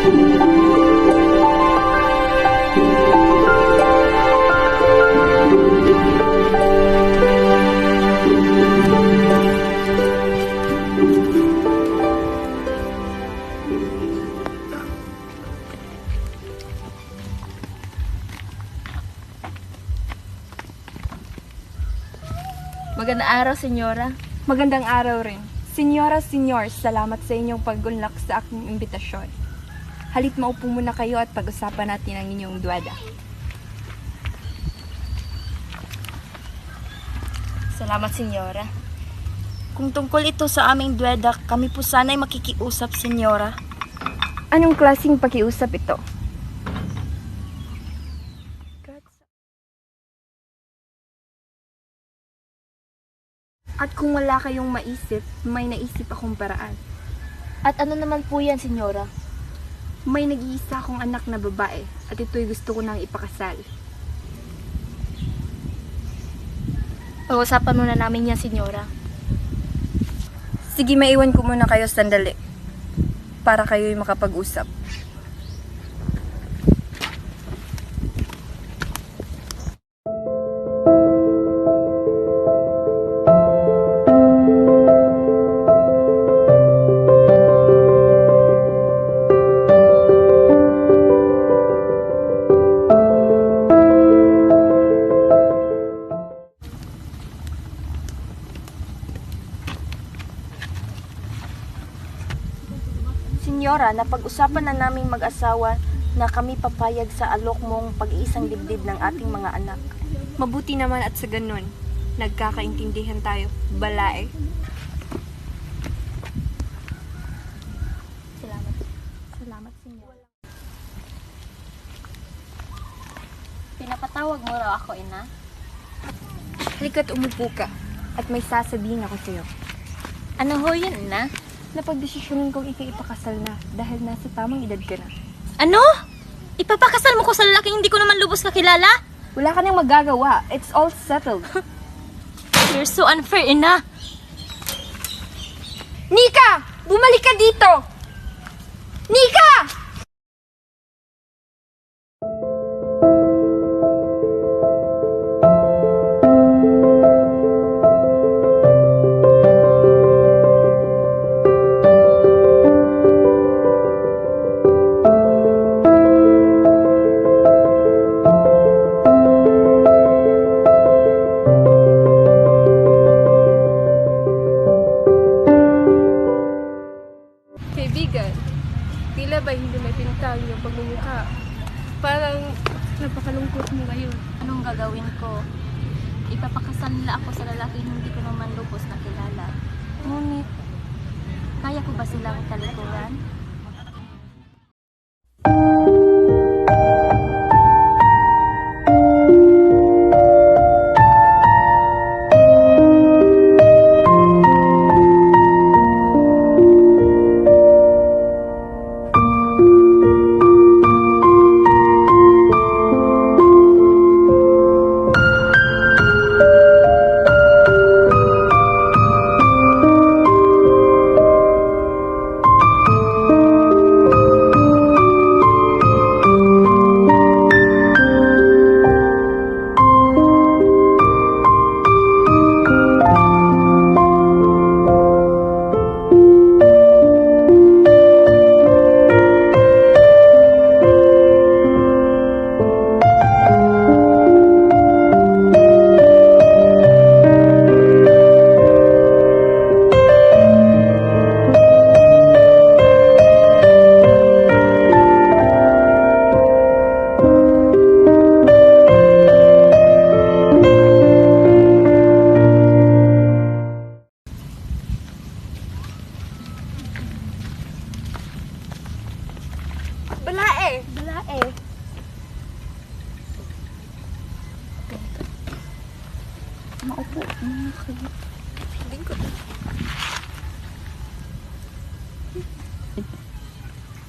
Magandang araw, senyora. Magandang araw rin. Senyora, senyor, salamat sa inyong pag-unlak sa aking imbitasyon. Halip maupo muna kayo at pag-usapan natin ang inyong duwada. Salamat, senyora. Kung tungkol ito sa aming duweda, kami po sana'y makikiusap, senyora. Anong klaseng pakiusap ito? At kung wala kayong maisip, may naisip akong paraan. At ano naman po yan, senyora? May nag-iisa akong anak na babae at ito'y gusto ko nang ipakasal. Pag-usapan muna namin yan, senyora. Sige, maiwan ko muna kayo sandali para kayo'y makapag-usap. Senyora, napag-usapan na naming mag-asawa na kami papayag sa alok mong pag-iisang dibdib ng ating mga anak. Mabuti naman at sa ganun, nagkakaintindihan tayo. Balae. Salamat. Salamat, senyora. Pinapatawag mo raw ako, ina? Halika't umupo ka at may sasabihin ako sa'yo. Ano ho yun, ina? Napagdesisyonin kong ipakasal na dahil nasa tamang edad ka na. Ano? Ipapakasal mo ko sa lalaking hindi ko naman lubos kakilala? Wala ka nang magagawa. It's all settled. You're so unfair, ina. Nika! Bumalik ka dito! Nika! Kaibigan, tila ba hindi may pintang yung pagmumukha? Parang napakalungkot mo ngayon. Anong gagawin ko? Ipapakasal nila ako sa lalaking hindi ko naman lubos nakilala. Ngunit, kaya ko ba silang talikuran? Balae! Balae. Maupo. Lingkod.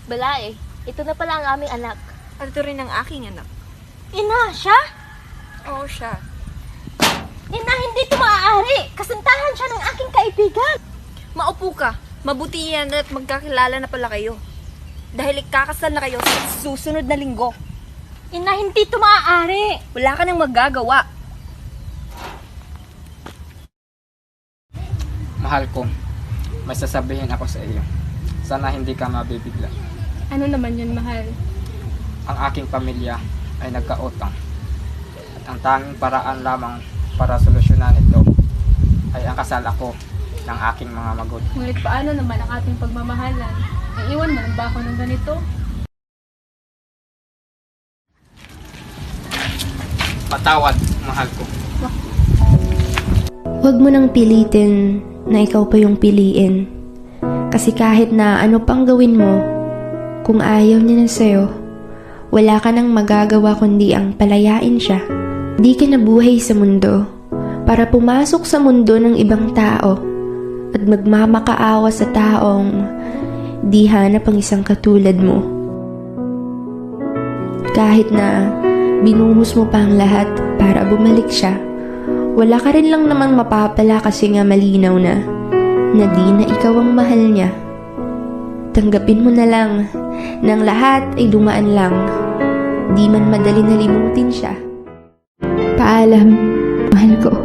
Balae, ito na pala ang aming anak. At ito rin ang aking anak. Ina, siya? Oo, siya. Ina, hindi ito maaari. Kasintahan siya ng aking kaibigan. Maupo ka. Mabuti yan at magkakilala na pala kayo. Dahil ikakasal na kayo sa susunod na linggo. Ina, hindi ito maaari. Wala ka nang magagawa. Mahal ko, may sasabihin ako sa iyo. Sana hindi ka mabibigla. Ano naman yun, mahal? Ang aking pamilya ay nagkautang. At ang tanging paraan lamang para solusyonan ito ay ang kasal ako ng aking mga magulang. Ngunit paano naman ang ating pagmamahalan? Iiwan mo lang ba ako ng ganito? Patawad, mahal ko. Huwag mo nang pilitin na ikaw pa yung piliin. Kasi kahit na ano pang gawin mo, kung ayaw niya na sa'yo, wala ka nang magagawa kundi ang palayain siya. Di ka nabuhay sa mundo para pumasok sa mundo ng ibang tao at magmamakaawa sa taong di hanap ang isang katulad mo. Kahit na binuhos mo pa ang lahat para bumalik siya, wala ka rin lang naman mapapala kasi nga malinaw na di na ikaw ang mahal niya. Tanggapin mo na lang nang lahat ay dumaan lang. Di man madali nalimutin siya. Paalam, mahal ko.